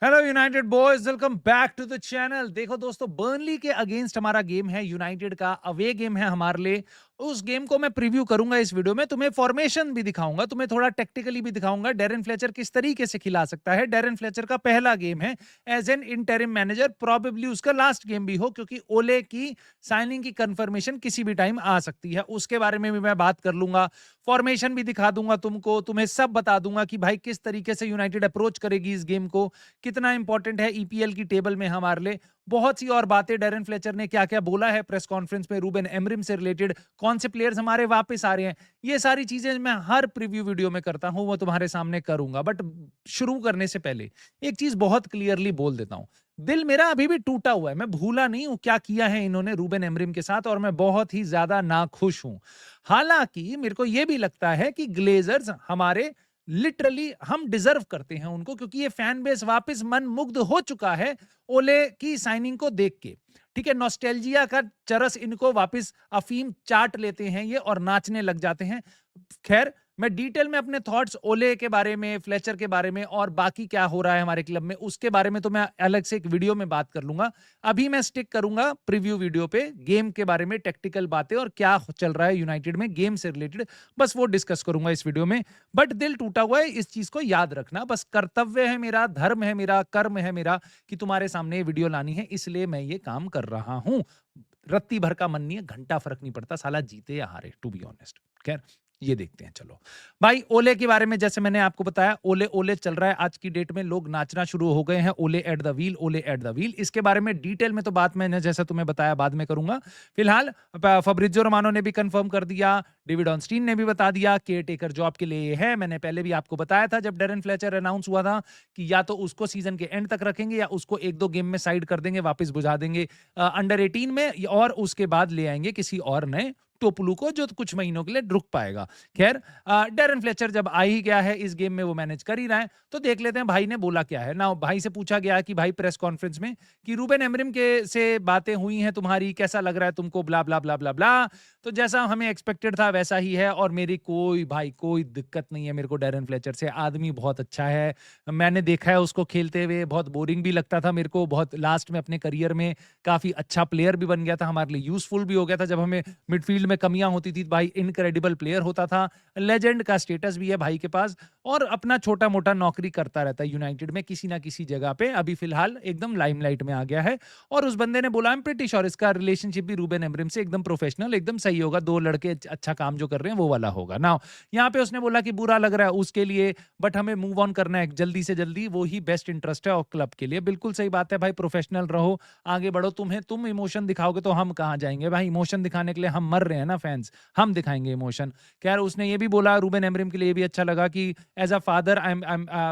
Hello United boys, welcome back to the channel. देखो दोस्तों, Burnley के अगेंस्ट हमारा गेम है, यूनाइटेड का अवे गेम है हमारे लिए। उस गेम को मैं प्रीव्यू करूंगा इस वीडियो में, तुम्हें फॉर्मेशन भी दिखाऊंगा, तुम्हें थोड़ा टेक्टिकली भी दिखाऊंगा डेरेन फ्लेचर किस तरीके से खिला सकता है। डेरेन फ्लेचर का पहला गेम है as an interim manager, probably उसका लास्ट गेम भी हो, क्योंकि ओले की साइनिंग की कंफर्मेशन किसी भी टाइम आ सकती है। उसके बारे में भी मैं बात कर लूंगा, फॉर्मेशन भी दिखा दूंगा तुमको, तुम्हें सब बता दूंगा कि भाई किस तरीके से यूनाइटेड अप्रोच करेगी इस गेम को, कितना इंपॉर्टेंट है ईपीएल की टेबल में हमारे लिए। बहुत सी और बातें, डेरेन फ्लेचर ने क्या क्या बोला है प्रेस कॉन्फ्रेंस में रूबेन एमरिम से रिलेटेड, कौन से प्लेयर्स हमारे वापस आ रहे हैं, ये सारी चीजें मैं हर प्रीव्यू वीडियो में करता हूं, वो तुम्हारे सामने करूंगा। बट शुरू करने से पहले एक चीज बहुत क्लियरली बोल देता हूं, दिल मेरा अभी भी टूटा हुआ है। मैं भूला नहीं हूं क्या किया है इन्होंने रूबेन एमरिम के साथ, और मैं बहुत ही ज्यादा नाखुश हूं। हालांकि मेरे को यह भी लगता है कि ग्लेजर्स हमारे लिटरली हम डिजर्व करते हैं उनको, क्योंकि ये फैन बेस वापस मन मुग्ध हो चुका है ओले की साइनिंग को देख के। ठीक है, नॉस्टैल्जिया का चरस इनको वापस अफीम चाट लेते हैं ये और नाचने लग जाते हैं। खैर, मैं डिटेल में अपने थॉट्स ओले के बारे में, फ्लेचर के बारे में और बाकी क्या हो रहा है हमारे क्लब में उसके बारे में तो मैं अलग से एक वीडियो में बात कर लूंगा। अभी मैं स्टिक करूंगा प्रीव्यू वीडियो पे, गेम के बारे में टेक्टिकल बातें और क्या चल रहा है यूनाइटेड में गेम से रिलेटेड, बस वो डिस्कस करूंगा इस वीडियो में। बट दिल टूटा हुआ है, इस चीज को याद रखना। बस कर्तव्य है मेरा, धर्म है मेरा, कर्म है मेरा कि तुम्हारे सामने ये वीडियो लानी है, इसलिए मैं ये काम कर रहा हूं। रत्ती भर का मन नहीं है, घंटा फर्क नहीं पड़ता साला जीते या हारे, टू बी ऑनेस्ट। खैर, ये देखते हैं। चलो भाई, ओले के बारे में जैसे मैंने आपको बताया, ओले ओले चल रहा है आज की डेट में, लोग नाचना शुरू हो गए हैं, ओले एट द व्हील, ओले एट द व्हील। इसके बारे में डिटेल में तो बात मैंने जैसा तुम्हें बताया बाद में करूंगा। फिलहाल फब्रिजो रोमानो ने भी कंफर्म कर दिया, डेविड ऑनस्टीन ने भी बता दिया, केयर टेकर जॉब के लिए है। मैंने पहले भी आपको बताया था जब डेरेन फ्लेचर अनाउंस हुआ था कि या तो उसको सीजन के एंड तक रखेंगे या उसको एक दो गेम में साइड कर देंगे, वापस बुझा देंगे अंडर 18 में, और उसके बाद ले आएंगे किसी और नए टोपलू को जो कुछ महीनों के लिए रुक पाएगा। खैर, डेरेन फ्लेचर जब आ ही गया है इस गेम में, वो मैनेज कर ही रहा है, तो देख लेते हैं भाई ने बोला क्या है ना। भाई से पूछा गया कि भाई प्रेस कॉन्फ्रेंस में कि रूबेन एमरिम के से बातें हुई हैं तुम्हारी, कैसा लग रहा है तुमको, ब्ला ब्ला ब्ला ब्ला ब्ला। तो जैसा हमें एक्सपेक्टेड था वैसा ही है, और मेरी कोई भाई कोई दिक्कत नहीं है मेरे को डेरेन फ्लेचर से। आदमी बहुत अच्छा है, मैंने देखा है उसको खेलते हुए, बहुत बोरिंग भी लगता था मेरे को, बहुत लास्ट में अपने करियर में काफी अच्छा प्लेयर भी बन गया था, हमारे लिए यूजफुल भी हो गया था। जब हमें मिडफील्ड में कमियां होती थी भाई इनक्रेडिबल प्लेयर होता था, लेजेंड का स्टेटस भी है भाई के पास, और अपना छोटा मोटा नौकरी करता रहता है यूनाइटेड में किसी ना किसी जगह पे। अभी फिलहाल एकदम लाइमलाइट में आ गया है, और उस बंदे ने बोला आई एम प्रीटी श्योर इसका रिलेशनशिप भी रूबेन एमरिम से एकदम प्रोफेशनल, एकदम सही होगा, दो लड़के अच्छा काम जो कर रहे हैं वो वाला होगा ना। यहाँ पे उसने बोला कि बुरा लग रहा है उसके लिए, बट हमें मूव ऑन करना है जल्दी से जल्दी, वो ही बेस्ट इंटरेस्ट है और क्लब के लिए। बिल्कुल सही बात है भाई, प्रोफेशनल रहो, आगे बढ़ो। तुम इमोशन दिखाओगे तो हम कहाँ जाएंगे भाई, इमोशन दिखाने के लिए हम मर रहे हैं ना फैंस, हम दिखाएंगे इमोशन। खैर, उसने ये भी बोला रूबेन एमरिम के लिए भी अच्छा लगा कि एज अ फादर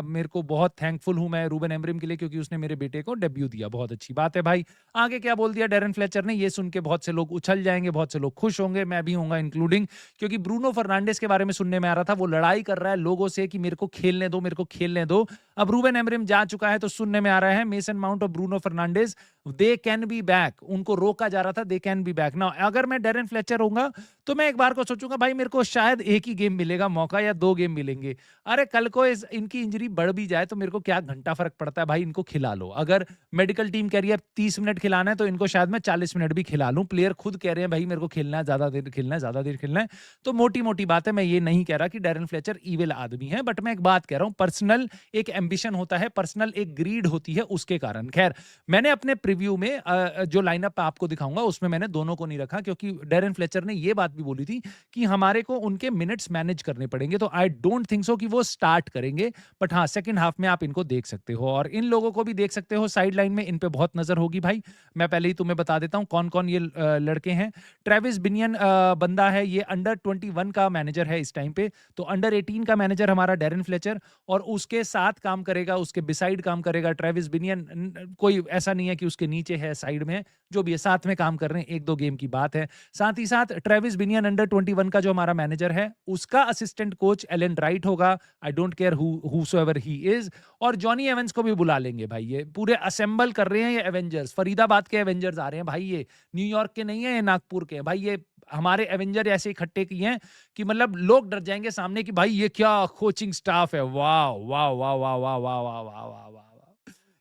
मेरे को बहुत थैंकफुल हूं मैं रूबेन एमरिम के लिए, क्योंकि उसने मेरे बेटे को डेब्यू दिया। बहुत अच्छी बात है भाई। आगे क्या बोल दिया डेरेन फ्लेचर ने, ये सुन के बहुत से लोग उछल जाएंगे, बहुत से लोग खुश होंगे, मैं भी होऊंगा इंक्लूडिंग, क्योंकि ब्रूनो फर्नांडिस के बारे में सुनने में आ रहा था वो लड़ाई कर रहा है लोगों से कि मेरे को खेलने दो, मेरे को खेलने दो। अब रूबेन एमरिम जा चुका है तो सुनने में आ रहा है मेसन माउंट और Bruno Fernandes they can be back, उनको रोका जा रहा था, दे कैन बी बैक ना। अगर मैं डेरेन फ्लेचर होऊंगा तो मैं एक बार को सोचूंगा भाई मेरे को शायद एक ही गेम मिलेगा मौका, या दो गेम मिलेंगे। अरे कल को इनकी इंजरी बढ़ भी जाए तो मेरे को क्या घंटा फर्क पड़ता है भाई, इनको खिला लो। अगर मेडिकल टीम कह रही है 30 मिनट खिलाना है तो इनको शायद मैं 40 मिनट भी खिला लूं। प्लेयर खुद कह रहे हैं भाई मेरे को खेलना है, ज्यादा देर खेलना है, ज्यादा देर खेलना है। तो मोटी मोटी बात है, मैं ये नहीं कह रहा कि डेरेन फ्लेचर ईविल आदमी है, बट मैं एक बात कह रहा हूं, पर्सनल एक एम्बिशन होता है, पर्सनल एक ग्रीड होती है, उसके कारण। खैर, मैंने अपने प्रीव्यू में जो लाइनअप आपको दिखाऊंगा उसमें मैंने दोनों को नहीं रखा, क्योंकि डेरेन फ्लेचर ने ये बात भी बोली थी कि हमारे को उनके मिनट्स मैनेज करने पड़ेंगे, तो आई डोंट थिंक सो कि वो स्टार्ट करेंगे। बट हाँ, सेकंड हाफ में आप इनको देख सकते हो, और इन लोगों को भी देख सकते हो साइड लाइन में, इन पे बहुत नजर होगी भाई। मैं पहले ही तुम्हें बता देता हूं कौन कौन ये लड़के हैं। ट्रेविस बिनियन बंदा है, ये अंडर 21 का मैनेजर है इस टाइम पे, तो अंडर 18 का मैनेजर हमारा डेरेन फ्लेचर, और उसके साथ काम करेगा, उसके बिसाइड काम करेगा ट्रेविस बिनियन। कोई ऐसा नहीं है कि उसके नीचे है, साइड में है, जो भी है साथ में काम कर रहे हैं, एक दो गेम की बात है। साथ ही साथ ट्रेविस बिनियन अंडर 21 का जो हमारा मैनेजर है, उसका असिस्टेंट कोच एलन राइट होगा, I don't care whosoever he is. और जॉनी एवेंस को भी बुला लेंगे भाई, ये पूरे असेंबल कर रहे हैं ये एवेंजर्स, फरीदाबाद के एवेंजर्स आ रहे हैं भाई, ये न्यूयॉर्क के नहीं है, ये नागपुर के भाई, ये हमारे एवेंजर ऐसे इकट्ठे किए हैं कि मतलब लोग डर जाएंगे सामने कि भाई ये क्या कोचिंग स्टाफ है, वाह वाह वाह वाह वाह वाह वाह वाह वाह वाह।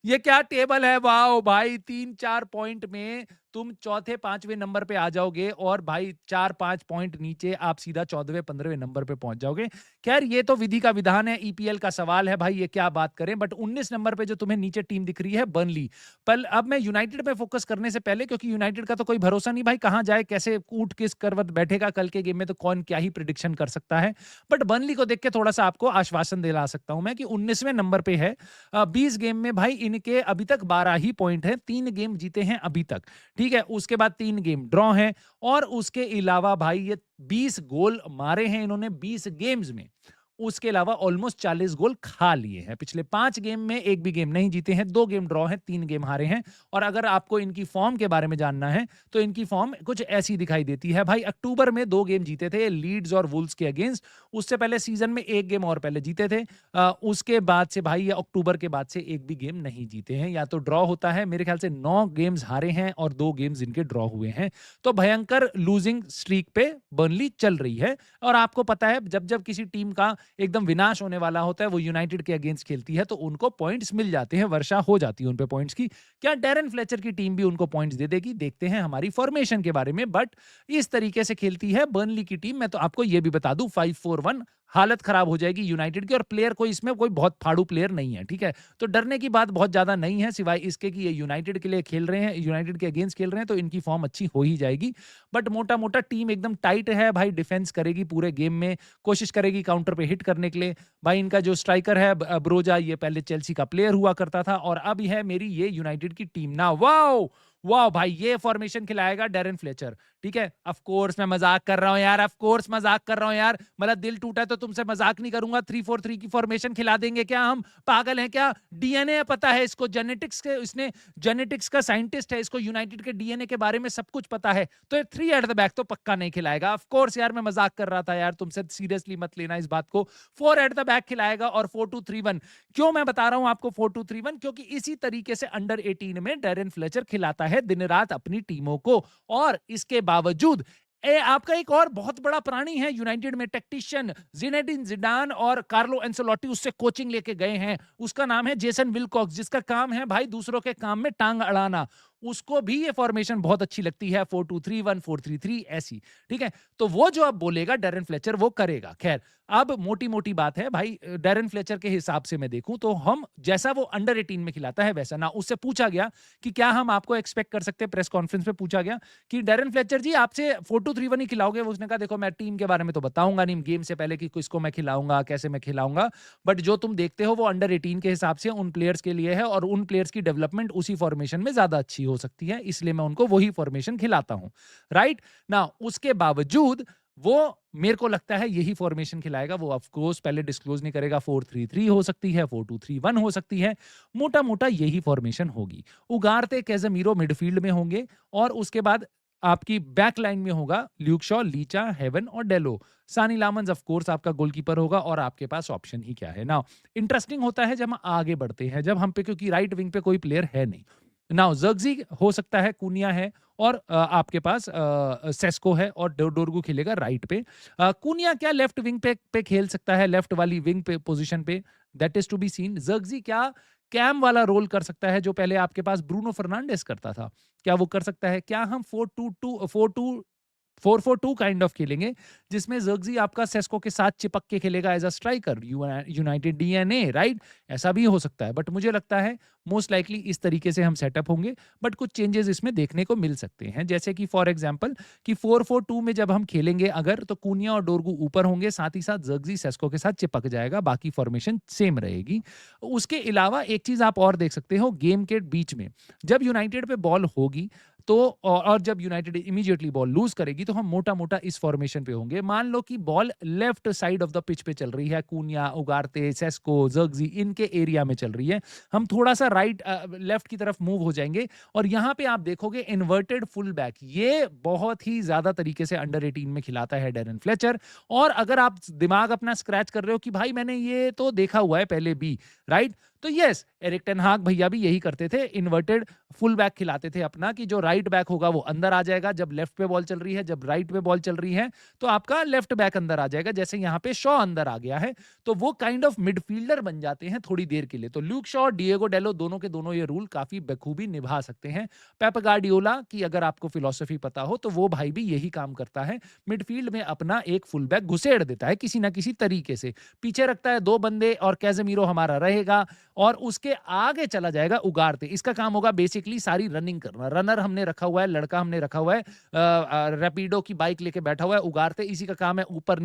ये क्या टेबल है, वाओ भाई 3-4 पॉइंट में तुम चौथे 5वें नंबर पे आ जाओगे और भाई 4-5 पॉइंट नीचे आप सीधा 14वें 15वें नंबर पे पहुंच जाओगे। खैर ये तो विधि का विधान है, ईपीएल का सवाल है भाई, ये क्या बात करें। बट 19 नंबर पे जो तुम्हें नीचे टीम दिख रही है बर्नली, पर अब मैं यूनाइटेड पे फोकस करने से पहले, क्योंकि यूनाइटेड का तो कोई भरोसा नहीं भाई, कहां जाए कैसे ऊंट किस करवट बैठेगा कल के गेम में, तो कौन क्या ही प्रिडिक्शन कर सकता है। बट बर्नली को देख के थोड़ा सा आपको आश्वासन दिला सकता हूं मैं कि 19वें नंबर पे है। 20 गेम में भाई इनके अभी तक 12 ही पॉइंट है, 3 गेम जीते हैं अभी तक, ठीक है। उसके बाद 3 गेम ड्रॉ हैं और उसके अलावा भाई ये 20 गोल मारे हैं इन्होंने 20 गेम्स में। उसके अलावा ऑलमोस्ट 40 गोल खा लिए हैं। पिछले 5 गेम में एक भी गेम नहीं जीते हैं, 2 गेम ड्रॉ हैं, 3 गेम हारे हैं। और अगर आपको इनकी फॉर्म के बारे में जानना है तो इनकी फॉर्म कुछ ऐसी दिखाई देती है भाई। अक्टूबर में 2 गेम जीते थे लीड्स और वुल्व्स के अगेंस्ट, उससे पहले सीजन में 1 गेम और पहले जीते थे। उसके बाद से भाई ये अक्टूबर के बाद से एक भी गेम नहीं जीते हैं, या तो ड्रॉ होता है। मेरे ख्याल से 9 गेम्स हारे हैं और 2 गेम्स इनके ड्रॉ हुए हैं। तो भयंकर लूजिंग स्ट्रीक पे बर्नली चल रही है। और आपको पता है जब जब किसी टीम का एकदम विनाश होने वाला होता है, वो यूनाइटेड के अगेंस्ट खेलती है तो उनको पॉइंट्स मिल जाते हैं, वर्षा हो जाती है उन पे पॉइंट्स की। क्या डैरेन फ्लेचर की टीम भी उनको पॉइंट्स दे देगी? देखते हैं हमारी फॉर्मेशन के बारे में। बट इस तरीके से खेलती है बर्नली की टीम। मैं तो आपको ये भी बता दूं 5-4-1, हालत खराब हो जाएगी यूनाइटेड की। और प्लेयर कोई इसमें कोई बहुत फाड़ू प्लेयर नहीं है, ठीक है। तो डरने की बात बहुत ज्यादा नहीं है, सिवाय इसके कि ये यूनाइटेड के लिए खेल रहे हैं, यूनाइटेड के अगेंस्ट खेल रहे हैं, तो इनकी फॉर्म अच्छी हो ही जाएगी। बट मोटा मोटा टीम एकदम टाइट है भाई, डिफेंस करेगी पूरे गेम में, कोशिश करेगी काउंटर पे हिट करने के लिए। भाई इनका जो स्ट्राइकर है ब्रोजा, ये पहले चेल्सी का प्लेयर हुआ करता था और अब है मेरी ये यूनाइटेड की टीम ना। वाओ वाह भाई, ये फॉर्मेशन खिलाएगा डैरेन फ्लेचर, ठीक है। ऑफ कोर्स मैं मजाक कर रहा हूं यार, ऑफ कोर्स मजाक कर रहा हूं यार, मतलब दिल टूटा है तो तुमसे मजाक नहीं करूंगा। 3-4-3 की फॉर्मेशन खिला देंगे क्या हम? पागल हैं क्या? डीएनए पता है इसको, जेनेटिक्स के, इसने जेनेटिक्स का साइंटिस्ट है, इसको यूनाइटेड के डीएनए के बारे में सब कुछ पता है। तो 3 एट द बैक तो पक्का नहीं खिलाएगा। ऑफ कोर्स यार मैं मजाक कर रहा था यार, तुमसे सीरियसली मत लेना इस बात को। 4 एट द बैक खिलाएगा और 4-2-3-1। क्यों मैं बता रहा हूं आपको 4-2-3-1? क्योंकि इसी तरीके से अंडर 18 में डैरेन फ्लेचर खिलाता है दिन रात अपनी टीमों को। और इसके बावजूद आपका एक और बहुत बड़ा प्राणी है यूनाइटेड में, टेक्टिशियन जिनेडिन जिडान और कार्लो एंसेलोटी उससे कोचिंग लेके गए हैं। उसका नाम है जेसन विलकॉक्स, जिसका काम है भाई दूसरों के काम में टांग अड़ाना। उसको भी ये फॉर्मेशन बहुत अच्छी लगती है, 4-2-3-1, 4-3-3 ऐसी, ठीक है। तो वो जो अब बोलेगा डैरेन फ्लेचर वो करेगा। खैर अब मोटी मोटी बात है भाई, डैरेन फ्लेचर के हिसाब से मैं देखूं तो हम जैसा वो अंडर 18 में खिलाता है वैसा ना। उससे पूछा गया कि क्या हम आपको एक्सपेक्ट कर सकते हैं, प्रेस कॉन्फ्रेंस में पूछा गया कि डैरेन फ्लेचर जी आपसे 4-2-3-1 ही खिलाओगे? उसने कहा देखो मैं टीम के बारे में तो बताऊंगा नहीं गेम से पहले कि किसको मैं खिलाऊंगा, कैसे मैं खिलाऊंगा, बट जो तुम देखते हो वो अंडर 18 के हिसाब से उन प्लेयर्स के लिए है और उन प्लेयर्स की डेवलपमेंट उसी फॉर्मेशन में ज्यादा अच्छी हो सकती है, इसलिए मैं उनको वही फॉर्मेशन खिलाता हूं, राइट ना। उसके बावजूद वो मेरे को लगता है यही फॉर्मेशन खिलाएगा। वो ऑफ कोर्स पहले डिस्क्लोज नहीं करेगा, 4-3-3 हो सकती है, 4-2-3-1 हो सकती है, मोटा मोटा यही फॉर्मेशन होगी। उगारते कैज़ेमीरो मिडफील्ड में होंगे और उसके बाद आपकी बैक लाइन में होगा ल्यूक शॉ, लीचा, हेवन और डेलो। सानी लामंस ऑफ कोर्स आपका गोलकीपर होगा और आपके पास ऑप्शन ही क्या है ना। इंटरेस्टिंग होता है जब हम आगे बढ़ते हैं, जब हम पे, क्योंकि राइट विंग पे कोई प्लेयर है नहीं ना। जर्गजी हो सकता है, कुनिया है और आपके पास सेस्को है और डोरगू खेलेगा राइट पे। कुनिया क्या लेफ्ट विंग पे खेल सकता है, लेफ्ट वाली विंग पे पोजीशन पे, that is to be seen. जर्गजी क्या कैम वाला रोल कर सकता है जो पहले आपके पास ब्रूनो फर्नांडिस करता था, क्या वो कर सकता है? क्या हम 4-4-2 काइंड ऑफ खेलेंगे जिसमें जर्गजी आपका सेस्को के साथ चिपक के खेलेगा as a striker, United DNA, right? ऐसा भी हो सकता है, बट मुझे लगता है मोस्ट लाइकली इस तरीके से हम सेटअप होंगे। बट कुछ चेंजेस इसमें देखने को मिल सकते हैं, जैसे कि फॉर एग्जांपल कि 4-4-2 में जब हम खेलेंगे अगर, तो कुनिया और डोरगू ऊपर होंगे, साथ ही साथ जर्गजी सेस्को के साथ चिपक जाएगा, बाकी फॉर्मेशन सेम रहेगी। उसके अलावा एक चीज आप और देख सकते हो, गेम के बीच में जब यूनाइटेड पे बॉल होगी तो और जब यूनाइटेड इमीडिएटली बॉल लूज करेगी तो हम मोटा मोटा इस फॉर्मेशन पे होंगे। मान लो कि ball left side of the pitch पे चल रही है, कुनिया, उगारते, सेस्को, जर्गजी इनके एरिया में चल रही है, हम थोड़ा सा राइट लेफ्ट की तरफ मूव हो जाएंगे और यहां पे आप देखोगे इन्वर्टेड फुल बैक, ये बहुत ही ज्यादा तरीके से अंडर 18 में खिलाता है डैरेन फ्लेचर। और अगर आप दिमाग अपना स्क्रैच कर रहे हो कि भाई मैंने ये तो देखा हुआ है पहले भी, राइट, तो यस, एरिक टेन हाग भैया भी यही करते थे, इन्वर्टेड फुल बैक खिलाते थे अपना, कि जो राइट बैक होगा वो अंदर आ जाएगा जब लेफ्ट पे बॉल चल रही है, जब राइट पे बॉल चल रही है तो आपका लेफ्ट बैक अंदर आ जाएगा, जैसे यहाँ पे शॉ अंदर आ गया है। तो वो काइंड ऑफ मिडफील्डर बन जाते हैं थोड़ी देर के लिए। तो ल्यूक शॉ, डिएगो डेलो दोनों के दोनों ये रूल काफी बखूबी निभा सकते हैं। पेप गार्डियोला की अगर आपको फिलॉसफी पता हो तो वो भाई भी यही काम करता है, मिडफील्ड में अपना एक फुल बैक घुसेड़ देता है किसी ना किसी तरीके से, पीछे रखता है 2 बंदे और कैसेमीरो हमारा रहेगा और उसके आगे चला जाएगा उगारते। इसका काम होगा बेसिकली सारी रनिंग करना। रनर हमने रखा हुआ है, लड़का हमने रखा हुआ है, रैपिडो की बाइक लेके बैठा हुआ है, उगारते इसी का काम है ऊपर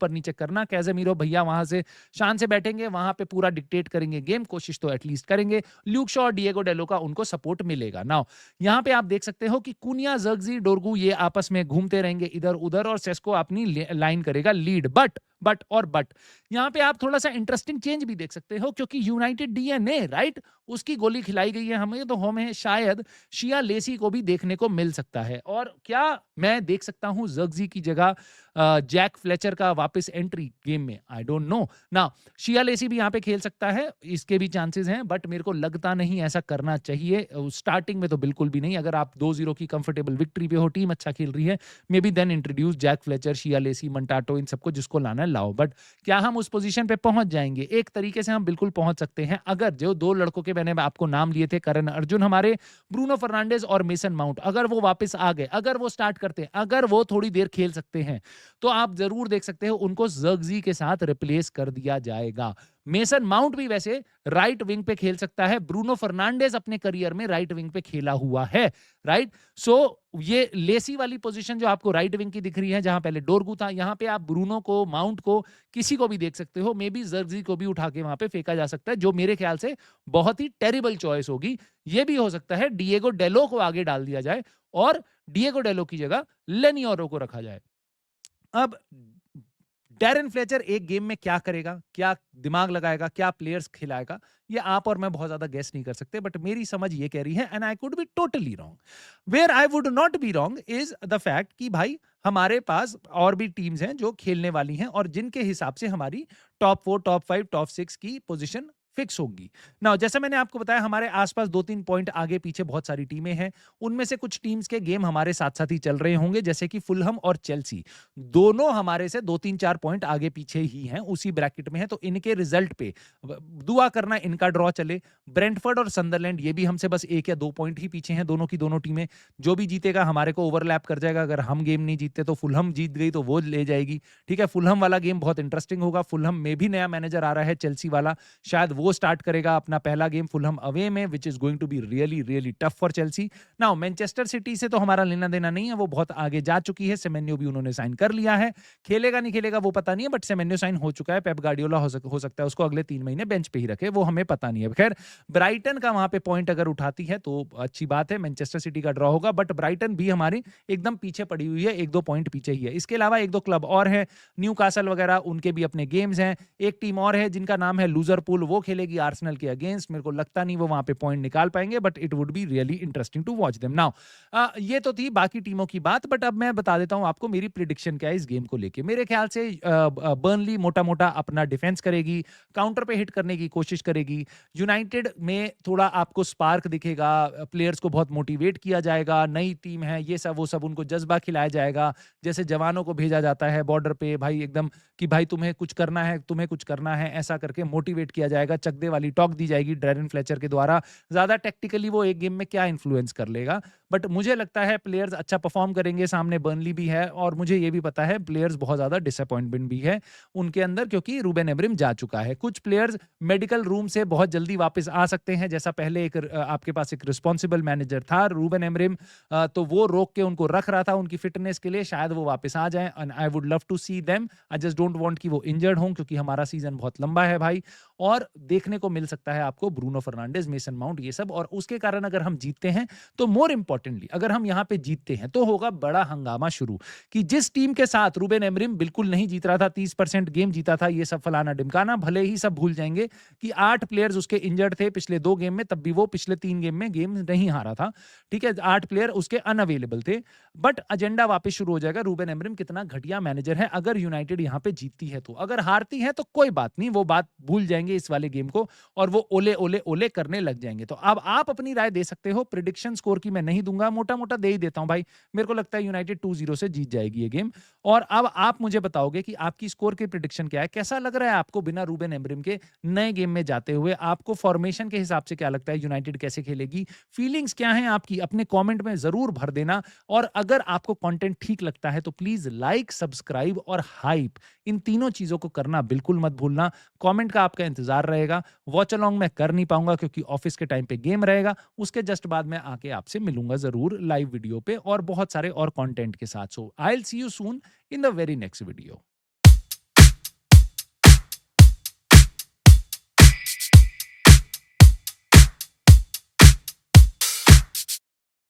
नीचे करना। कैसेमीरो भैया वहां से शान से बैठेंगे, वहां पे पूरा डिक्टेट करेंगे गेम, कोशिश तो एटलीस्ट करेंगे। ल्यूक शॉ और डिएगो डेलो का उनको सपोर्ट मिलेगा। नाउ यहां पे आप देख सकते हो कि कुनिया, जर्गजी, डोरगू ये आपस में घूमते रहेंगे इधर उधर और सेस्को अपनी लाइन करेगा लीड। बट यहां पे आप थोड़ा सा इंटरेस्टिंग चेंज भी देख सकते हो क्योंकि यूनाइटेड डीएनए राइट, उसकी गोली खिलाई गई है हमें, तो हमें शायद शिया लेसी को भी देखने को मिल सकता है। और क्या मैं देख सकता हूं जर्गजी की जगह जैक फ्लेचर का वापस एंट्री गेम में? आई डोंट नो ना। शिया लेसी भी यहाँ पे खेल सकता है, इसके भी चांसेस हैं, बट मेरे को लगता नहीं ऐसा करना चाहिए स्टार्टिंग में, तो बिल्कुल भी नहीं। अगर आप 2-0 की कंफर्टेबल विक्ट्री पे हो, टीम अच्छा खेल रही है, maybe then introduce Jack Fletcher, Shea Lacey, मंटाटो, इन सबको जिसको लाना है लाओ। बट क्या हम उस पोजीशन पे पहुंच जाएंगे? एक तरीके से हम बिल्कुल पहुंच सकते हैं अगर जो 2 लड़कों के मैंने आपको नाम लिए थे, करण अर्जुन हमारे, ब्रूनो फर्नांडिस और मेसन माउंट, अगर वो वापस आ गए, अगर वो स्टार्ट करते हैं, अगर वो थोड़ी देर खेल सकते हैं, तो आप जरूर देख सकते हो उनको जर्गजी के साथ रिप्लेस कर दिया जाएगा। मेसन माउंट भी वैसे राइट विंग पे खेल सकता है, ब्रूनो फर्नांडिस अपने करियर में राइट विंग पे खेला हुआ है, राइट। सो ये लेसी वाली पोजीशन जो आपको राइट विंग की दिख रही है, जहां पहले डोरगू था, यहां पे आप ब्रूनो को, माउंट को, किसी को भी देख सकते हो। मे बी जर्गजी को भी उठा के वहां पे फेंका जा सकता है, जो मेरे ख्याल से बहुत ही टेरिबल चॉइस होगी। ये भी हो सकता है डिएगो डेलो को आगे डाल दिया जाए और डिएगो डेलो की जगह लेनियोरो को रखा जाए। अब डैरेन फ्लेचर एक गेम में क्या करेगा, क्या दिमाग लगाएगा, क्या प्लेयर्स खिलाएगा, ये आप और मैं बहुत ज्यादा गेस नहीं कर सकते, बट मेरी समझ ये कह रही है, and I could be totally wrong. Where I would not be wrong is the fact कि भाई हमारे पास और भी टीम्स हैं जो खेलने वाली हैं और जिनके हिसाब से हमारी टॉप 4, टॉप 5, टॉप 6 की पोजीशन फिक्स होगी ना। जैसे मैंने आपको बताया, हमारे आसपास 2-3 पॉइंट आगे पीछे बहुत सारी टीमें हैं, उनमें से कुछ टीम्स के गेम हमारे साथ साथ ही चल रहे होंगे, जैसे कि फुलहम और चेल्सी, दोनों हमारे से 2-3-4 पॉइंट आगे पीछे ही हैं, उसी ब्रैकेट में है। तो इनके रिजल्ट पे दुआ करना इनका ड्रॉ चले। ब्रेंटफोर्ड और संदरलैंड ये भी हमसे बस 1 या 2 पॉइंट ही पीछे हैं, दोनों की दोनों टीमें। जो भी जीतेगा हमारे को ओवरलैप कर जाएगा। अगर हम गेम नहीं जीतते तो फुलहम जीत गई तो वो ले जाएगी, ठीक है। फुलहम वाला गेम बहुत इंटरेस्टिंग होगा। फुलहम में भी नया मैनेजर आ रहा है, चेल्सी वाला, शायद वो स्टार्ट करेगा अपना पहला गेम फुलहम अवे में, which is going to be really really tough for Chelsea. Now Manchester City से तो हमारा लेना देना नहीं है, वो बहुत आगे जा चुकी है, सेमेन्यो भी उन्होंने साइन कर लिया है, खेलेगा नहीं खेलेगा वो पता नहीं है, बट सेमेन्यो साइन हो चुका है। पेप गार्डियोला हो सकता है उसको अगले 3 महीने बेंच पे ही रखे, वो हमें पता नहीं है। खैर ब्राइटन का वहां पे पॉइंट अगर उठाती है तो अच्छी बात है, मैनचेस्टर सिटी का ड्रॉ होगा, बट ब्राइटन भी हमारी एकदम पीछे पड़ी हुई है, 1-2 पॉइंट पीछे ही है। इसके अलावा 1-2 क्लब और है, न्यू कासल वगैरह, उनके भी अपने गेम्स हैं। एक टीम और है जिनका नाम है लूजरपूल, वो खेलेगी आर्सेनल के अगेंस्ट। मेरे को लगता नहीं वो वहां पे पॉइंट निकाल पाएंगे, but it would be really interesting to watch them. Now ये तो थी बाकी टीमों की बात, बट अब मैं बता देता हूं आपको मेरी प्रिडिक्शन क्या है इस गेम को लेके। मेरे ख्याल से बर्नली मोटा मोटा अपना डिफेंस करेगी, काउंटर पे हिट करने की कोशिश करेगी। यूनाइटेड में थोड़ा आपको स्पार्क दिखेगा, प्लेयर्स को बहुत मोटिवेट किया जाएगा, नई टीम है, ये सब वो सब उनको जज्बा खिलाया जाएगा, जैसे जवानों को भेजा जाता है बॉर्डर पे भाई, एकदम कि भाई तुम्हें कुछ करना है, तुम्हें कुछ करना है, ऐसा करके मोटिवेट किया जाएगा। चकदे वाली टॉक दी जाएगी डैरेन फ्लेचर के द्वारा। ज्यादा टेक्टिकली वो एक गेम में क्या इन्फ्लुएंस कर लेगा, बट मुझे लगता है प्लेयर्स अच्छा परफॉर्म करेंगे। सामने बर्नली भी है और मुझे ये भी पता है प्लेयर्स बहुत ज्यादा डिसअपॉइंटमेंट भी है उनके अंदर, क्योंकि रूबेन एमरिम जा चुका है। कुछ प्लेयर्स मेडिकल रूम से बहुत जल्दी वापस आ सकते हैं, जैसा पहले एक आपके पास एक रिस्पॉन्सिबल मैनेजर था रूबेन एमरिम, तो वो रोक के उनको रख रहा था उनकी फिटनेस के लिए, शायद वो वापस आ जाए and I would love to see them. I just don't want कि वो इंजर्ड हों, क्योंकि हमारा सीजन बहुत लंबा है भाई, और देखने को मिल सकता है आपको ब्रूनो फर्नांडिस, मेसन माउंट, ये सब। और उसके कारण अगर हम जीतते हैं तो मोर इंपॉर्टेंटली अगर हम यहाँ पे जीतते हैं तो होगा बड़ा हंगामा शुरू, कि जिस टीम के साथ रूबेन एमरिम बिल्कुल नहीं जीत रहा था, 30% गेम जीता था, ये सब फलाना डिमकाना, भले ही सब भूल जाएंगे कि 8 प्लेयर्स उसके इंजर्ड थे पिछले 2 गेम में, तब भी वो पिछले 3 गेम में गेम नहीं हारा था, ठीक है। 8 प्लेयर उसके अनअवेलेबल थे, बट एजेंडा वापस शुरू हो जाएगा रूबेन एमरिम कितना घटिया मैनेजर है अगर यूनाइटेड यहाँ पे जीतती है तो। अगर हारती है तो कोई बात नहीं, वो बात भूल जाएंगे इस वाले गेम को और वो ओले ओले ओले करने लग जाएंगे। तो अब आप अपनी राय दे सकते हो, प्रिडिक्शन स्कोर की मैं नहीं दूंगा, मोटा मोटा दे ही देता हूं भाई। मेरे को लगता है यूनाइटेड 2-0 से जीत जाएगी ये गेम। और अब आप मुझे बताओगे कि आपकी स्कोर की प्रिडिक्शन क्या है, कैसा लग रहा है आपको बिना रूबेन एमरिम के नए गेम में जाते हुए? आपको फॉर्मेशन के हिसाब से क्या लगता है यूनाइटेड कैसे खेलेगी? फीलिंग्स क्या हैं आपकी? अपने कमेंट में जरूर भर देना। और अगर आपको कंटेंट ठीक लगता है तो प्लीज लाइक, सब्सक्राइब और हाइप, इन तीनों चीजों को करना बिल्कुल मत भूलना। कमेंट का आपका इंतजार रहेगा। वॉच अलोंग मैं कर नहीं पाऊंगा क्योंकि ऑफिस के टाइम पे गेम रहेगा। उसके जस्ट बाद मैं आके आपसे मिलूंगा जरूर लाइव वीडियो पे और बहुत सारे और कंटेंट के साथ। So I will see you soon in the very next video.